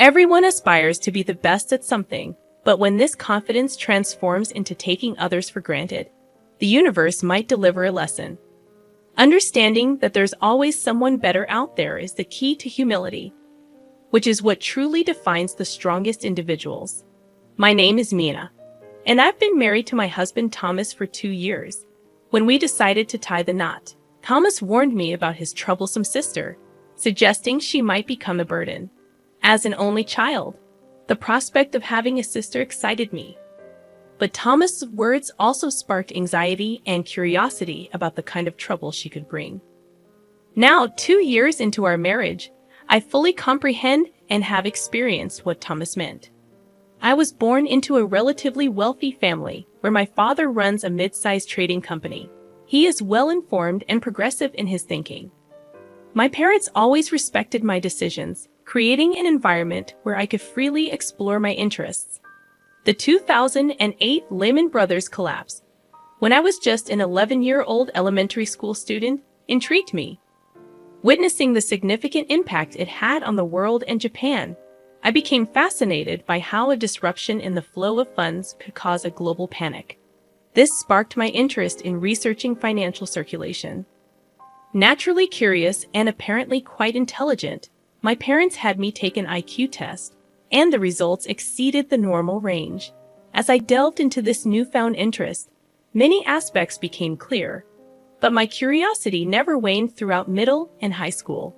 Everyone aspires to be the best at something, but when this confidence transforms into taking others for granted, the universe might deliver a lesson. Understanding that there's always someone better out there is the key to humility, which is what truly defines the strongest individuals. My name is Mina, and I've been married to my husband Thomas for 2 years. When we decided to tie the knot, Thomas warned me about his troublesome sister, suggesting she might become a burden. As an only child, the prospect of having a sister excited me. But Thomas's words also sparked anxiety and curiosity about the kind of trouble she could bring. Now, 2 years into our marriage, I fully comprehend and have experienced what Thomas meant. I was born into a relatively wealthy family where my father runs a mid-sized trading company. He is well-informed and progressive in his thinking. My parents always respected my decisions, creating an environment where I could freely explore my interests. The 2008 Lehman Brothers collapse, when I was just an 11-year-old elementary school student, intrigued me. Witnessing the significant impact it had on the world and Japan, I became fascinated by how a disruption in the flow of funds could cause a global panic. This sparked my interest in researching financial circulation. Naturally curious and apparently quite intelligent, my parents had me take an IQ test, and the results exceeded the normal range. As I delved into this newfound interest, many aspects became clear, but my curiosity never waned throughout middle and high school.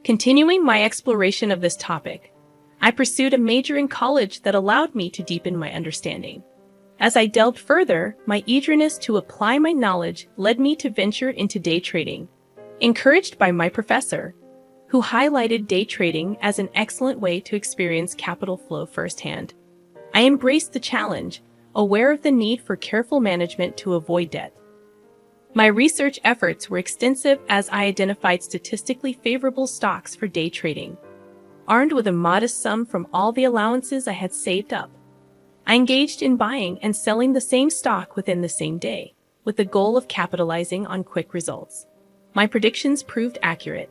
Continuing my exploration of this topic, I pursued a major in college that allowed me to deepen my understanding. As I delved further, my eagerness to apply my knowledge led me to venture into day trading, encouraged by my professor, who highlighted day trading as an excellent way to experience capital flow firsthand. I embraced the challenge, aware of the need for careful management to avoid debt. My research efforts were extensive as I identified statistically favorable stocks for day trading. Armed with a modest sum from all the allowances I had saved up, I engaged in buying and selling the same stock within the same day, with the goal of capitalizing on quick results. My predictions proved accurate,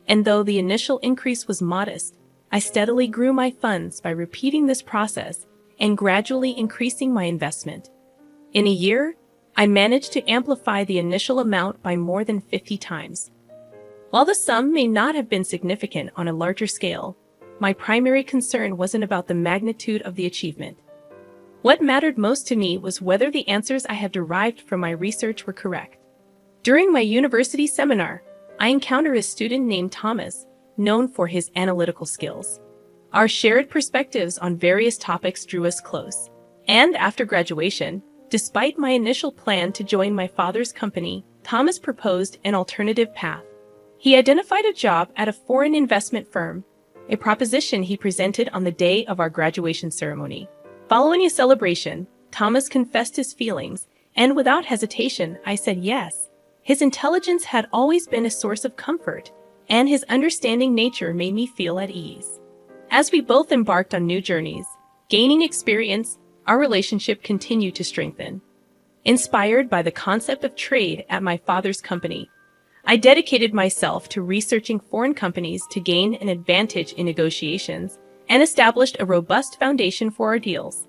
and though the initial increase was modest, I steadily grew my funds by repeating this process and gradually increasing my investment. In a year, I managed to amplify the initial amount by more than 50 times. While the sum may not have been significant on a larger scale, my primary concern wasn't about the magnitude of the achievement. What mattered most to me was whether the answers I had derived from my research were correct. During my university seminar, I encountered a student named Thomas, known for his analytical skills. Our shared perspectives on various topics drew us close, and after graduation, despite my initial plan to join my father's company, Thomas proposed an alternative path. He identified a job at a foreign investment firm, a proposition he presented on the day of our graduation ceremony. Following a celebration, Thomas confessed his feelings, and without hesitation, I said yes. His intelligence had always been a source of comfort, and his understanding nature made me feel at ease. As we both embarked on new journeys, gaining experience, our relationship continued to strengthen. Inspired by the concept of trade at my father's company, I dedicated myself to researching foreign companies to gain an advantage in negotiations and established a robust foundation for our deals.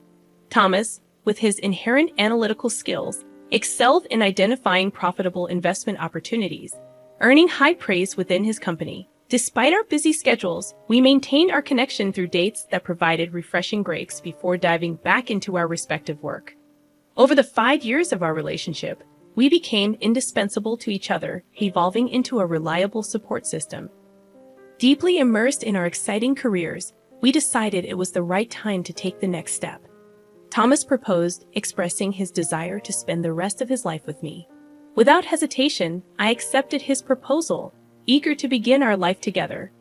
Thomas, with his inherent analytical skills, excelled in identifying profitable investment opportunities, earning high praise within his company. Despite our busy schedules, we maintained our connection through dates that provided refreshing breaks before diving back into our respective work. Over the 5 years of our relationship, we became indispensable to each other, evolving into a reliable support system. Deeply immersed in our exciting careers, we decided it was the right time to take the next step. Thomas proposed, expressing his desire to spend the rest of his life with me. Without hesitation, I accepted his proposal, eager to begin our life together.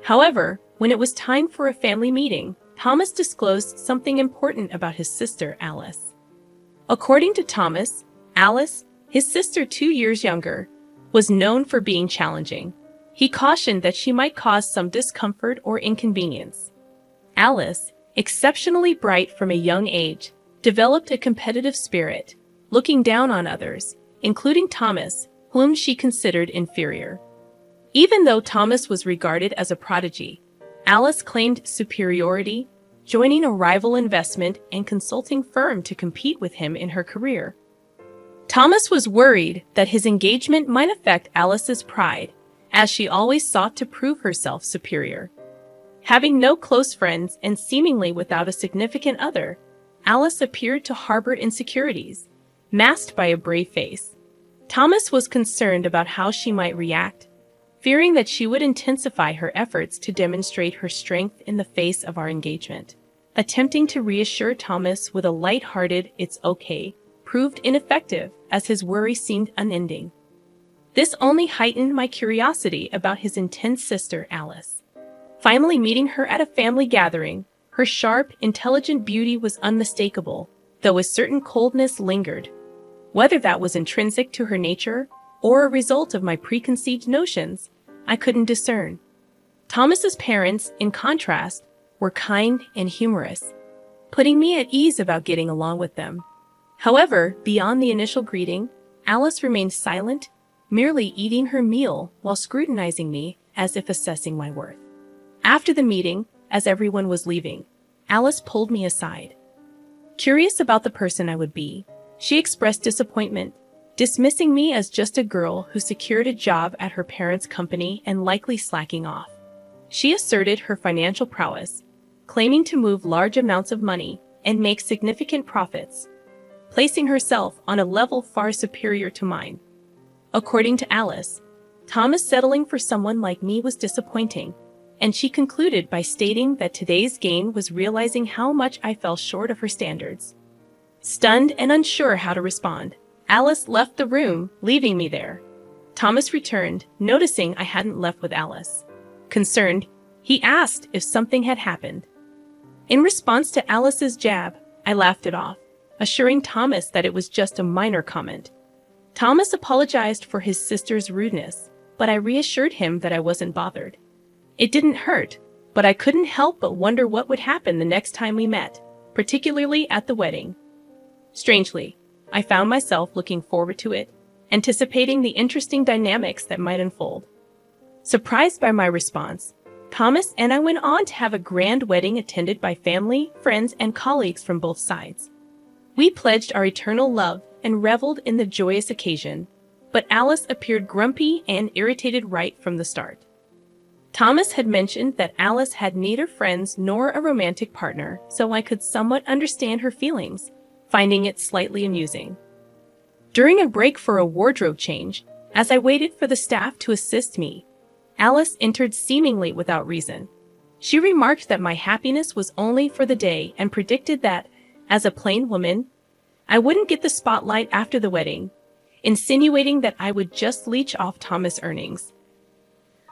However, when it was time for a family meeting, Thomas disclosed something important about his sister, Alice. According to Thomas, Alice, his sister 2 years younger, was known for being challenging. He cautioned that she might cause some discomfort or inconvenience. Alice, exceptionally bright from a young age, developed a competitive spirit, looking down on others, including Thomas, whom she considered inferior. Even though Thomas was regarded as a prodigy, Alice claimed superiority, joining a rival investment and consulting firm to compete with him in her career. Thomas was worried that his engagement might affect Alice's pride, as she always sought to prove herself superior. Having no close friends and seemingly without a significant other, Alice appeared to harbor insecurities, masked by a brave face. Thomas was concerned about how she might react, fearing that she would intensify her efforts to demonstrate her strength in the face of our engagement. Attempting to reassure Thomas with a light-hearted "it's okay" proved ineffective, as his worry seemed unending. This only heightened my curiosity about his intense sister, Alice. Finally meeting her at a family gathering, her sharp, intelligent beauty was unmistakable, though a certain coldness lingered. Whether that was intrinsic to her nature or a result of my preconceived notions, I couldn't discern. Thomas's parents, in contrast, were kind and humorous, putting me at ease about getting along with them. However, beyond the initial greeting, Alice remained silent, merely eating her meal while scrutinizing me as if assessing my worth. After the meeting, as everyone was leaving, Alice pulled me aside. Curious about the person I would be, she expressed disappointment, dismissing me as just a girl who secured a job at her parents' company and likely slacking off. She asserted her financial prowess, claiming to move large amounts of money and make significant profits, placing herself on a level far superior to mine. According to Alice, Thomas settling for someone like me was disappointing, and she concluded by stating that today's gain was realizing how much I fell short of her standards. Stunned and unsure how to respond, Alice left the room, leaving me there. Thomas returned, noticing I hadn't left with Alice. Concerned, he asked if something had happened. In response to Alice's jab, I laughed it off, assuring Thomas that it was just a minor comment. Thomas apologized for his sister's rudeness, but I reassured him that I wasn't bothered. It didn't hurt, but I couldn't help but wonder what would happen the next time we met, particularly at the wedding. Strangely, I found myself looking forward to it, anticipating the interesting dynamics that might unfold. Surprised by my response, Thomas and I went on to have a grand wedding attended by family, friends, and colleagues from both sides. We pledged our eternal love and reveled in the joyous occasion, but Alice appeared grumpy and irritated right from the start. Thomas had mentioned that Alice had neither friends nor a romantic partner, so I could somewhat understand her feelings, finding it slightly amusing. During a break for a wardrobe change, as I waited for the staff to assist me, Alice entered seemingly without reason. She remarked that my happiness was only for the day and predicted that, as a plain woman, I wouldn't get the spotlight after the wedding, insinuating that I would just leech off Thomas' earnings.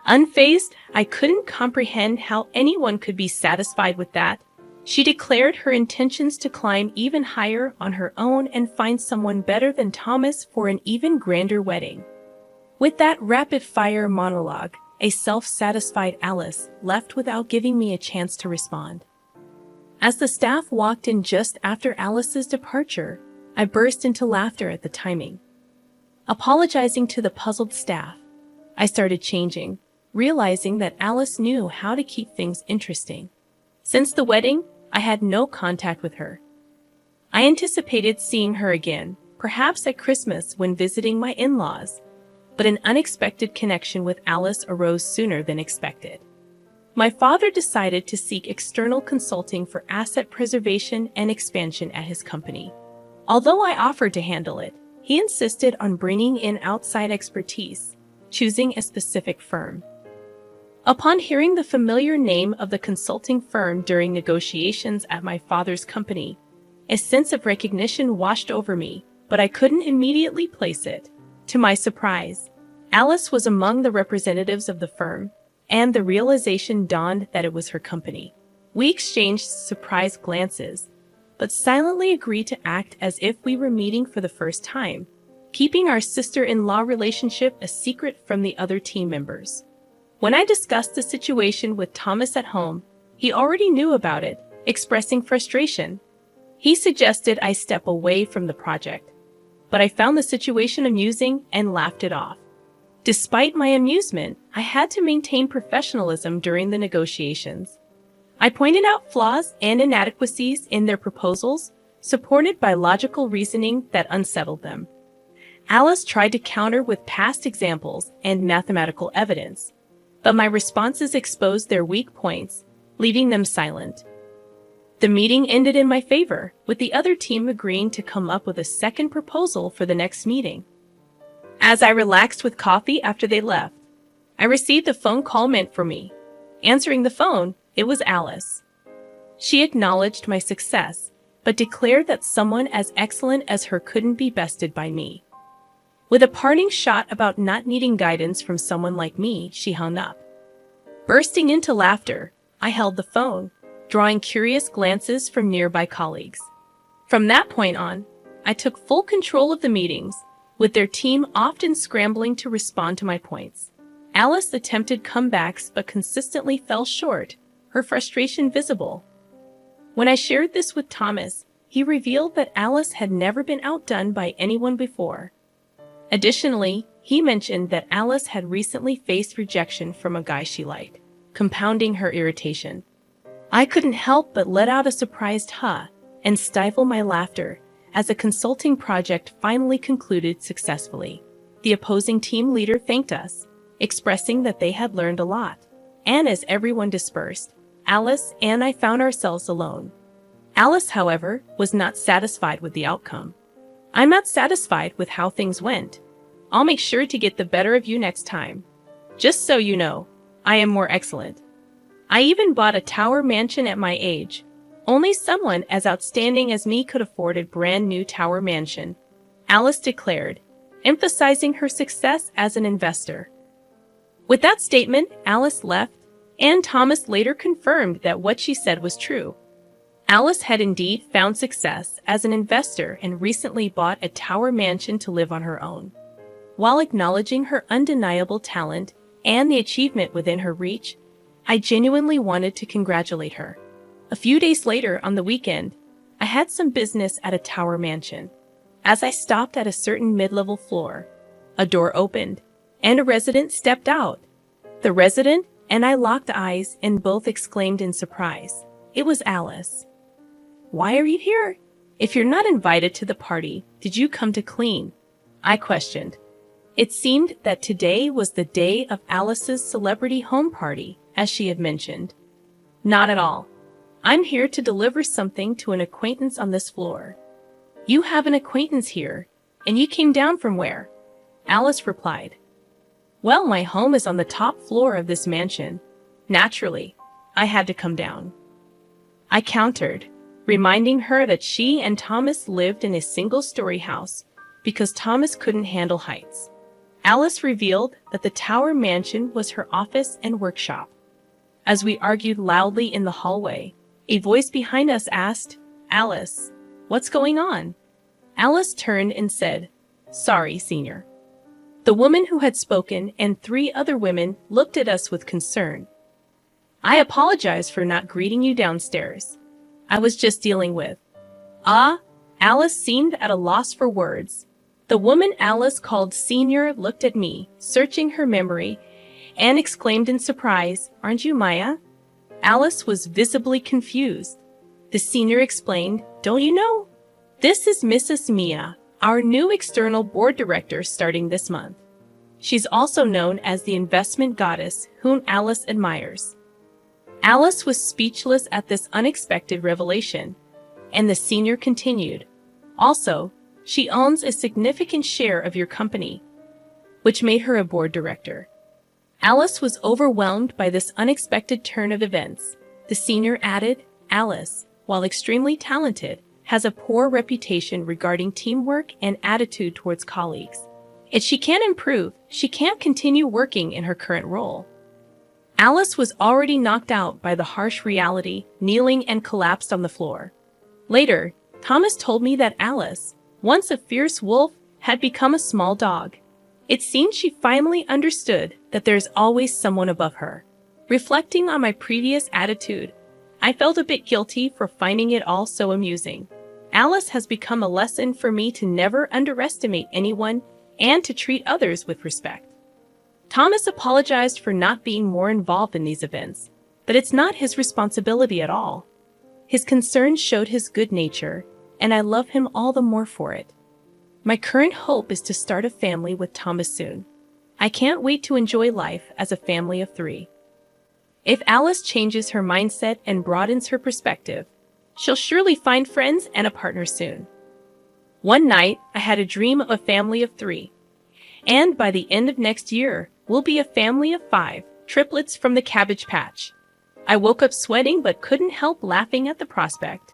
Unfazed, I couldn't comprehend how anyone could be satisfied with that. She declared her intentions to climb even higher on her own and find someone better than Thomas for an even grander wedding. With that rapid-fire monologue, a self-satisfied Alice left without giving me a chance to respond. As the staff walked in just after Alice's departure, I burst into laughter at the timing. Apologizing to the puzzled staff, I started changing, realizing that Alice knew how to keep things interesting. Since the wedding, I had no contact with her. I anticipated seeing her again, perhaps at Christmas when visiting my in-laws, but an unexpected connection with Alice arose sooner than expected. My father decided to seek external consulting for asset preservation and expansion at his company. Although I offered to handle it, he insisted on bringing in outside expertise, choosing a specific firm. Upon hearing the familiar name of the consulting firm during negotiations at my father's company, a sense of recognition washed over me, but I couldn't immediately place it. To my surprise, Alice was among the representatives of the firm, and the realization dawned that it was her company. We exchanged surprised glances, but silently agreed to act as if we were meeting for the first time, keeping our sister-in-law relationship a secret from the other team members. When I discussed the situation with Thomas at home, he already knew about it, expressing frustration. He suggested I step away from the project, but I found the situation amusing and laughed it off. Despite my amusement, I had to maintain professionalism during the negotiations. I pointed out flaws and inadequacies in their proposals, supported by logical reasoning that unsettled them. Alice tried to counter with past examples and mathematical evidence, but my responses exposed their weak points, leaving them silent. The meeting ended in my favor, with the other team agreeing to come up with a second proposal for the next meeting. As I relaxed with coffee after they left, I received a phone call meant for me. Answering the phone, it was Alice. She acknowledged my success, but declared that someone as excellent as her couldn't be bested by me. With a parting shot about not needing guidance from someone like me, she hung up. Bursting into laughter, I held the phone, drawing curious glances from nearby colleagues. From that point on, I took full control of the meetings, with their team often scrambling to respond to my points. Alice attempted comebacks but consistently fell short, her frustration visible. When I shared this with Thomas, he revealed that Alice had never been outdone by anyone before. Additionally, he mentioned that Alice had recently faced rejection from a guy she liked, compounding her irritation. I couldn't help but let out a surprised "huh" and stifle my laughter as a consulting project finally concluded successfully. The opposing team leader thanked us, expressing that they had learned a lot. And as everyone dispersed, Alice and I found ourselves alone. Alice, however, was not satisfied with the outcome. "I'm not satisfied with how things went. I'll make sure to get the better of you next time. Just so you know, I am more excellent. I even bought a tower mansion at my age. Only someone as outstanding as me could afford a brand new tower mansion," Alice declared, emphasizing her success as an investor. With that statement, Alice left, and Thomas later confirmed that what she said was true. Alice had indeed found success as an investor and recently bought a tower mansion to live on her own. While acknowledging her undeniable talent and the achievement within her reach, I genuinely wanted to congratulate her. A few days later, on the weekend, I had some business at a tower mansion. As I stopped at a certain mid-level floor, a door opened, and a resident stepped out. The resident and I locked eyes and both exclaimed in surprise. It was Alice. "Why are you here? If you're not invited to the party, did you come to clean?" I questioned. It seemed that today was the day of Alice's celebrity home party, as she had mentioned. "Not at all. I'm here to deliver something to an acquaintance on this floor." "You have an acquaintance here, and you came down from where?" Alice replied. "Well, my home is on the top floor of this mansion. Naturally, I had to come down." I countered, reminding her that she and Thomas lived in a single-story house because Thomas couldn't handle heights. Alice revealed that the tower mansion was her office and workshop. As we argued loudly in the hallway, a voice behind us asked, "Alice, what's going on?" Alice turned and said, "Sorry, Senior." The woman who had spoken and 3 other women looked at us with concern. "I apologize for not greeting you downstairs. I was just dealing with..." Alice seemed at a loss for words. The woman Alice called Senior looked at me, searching her memory, and exclaimed in surprise, "Aren't you Maya?" Alice was visibly confused. The senior explained, "Don't you know? This is Mrs. Mia, our new external board director starting this month. She's also known as the investment goddess whom Alice admires." Alice was speechless at this unexpected revelation, and the senior continued, "Also, she owns a significant share of your company, which made her a board director." Alice was overwhelmed by this unexpected turn of events. The senior added, "Alice, while extremely talented, has a poor reputation regarding teamwork and attitude towards colleagues. If she can't improve, she can't continue working in her current role." Alice was already knocked out by the harsh reality, kneeling and collapsed on the floor. Later, Thomas told me that Alice, once a fierce wolf, had become a small dog. It seemed she finally understood that there's always someone above her. Reflecting on my previous attitude, I felt a bit guilty for finding it all so amusing. Alice has become a lesson for me to never underestimate anyone and to treat others with respect. Thomas apologized for not being more involved in these events, but it's not his responsibility at all. His concern showed his good nature, and I love him all the more for it. My current hope is to start a family with Thomas soon. I can't wait to enjoy life as a family of 3. If Alice changes her mindset and broadens her perspective, she'll surely find friends and a partner soon. One night, I had a dream of a family of 3. And by the end of next year, we'll be a family of 5, triplets from the Cabbage Patch. I woke up sweating but couldn't help laughing at the prospect.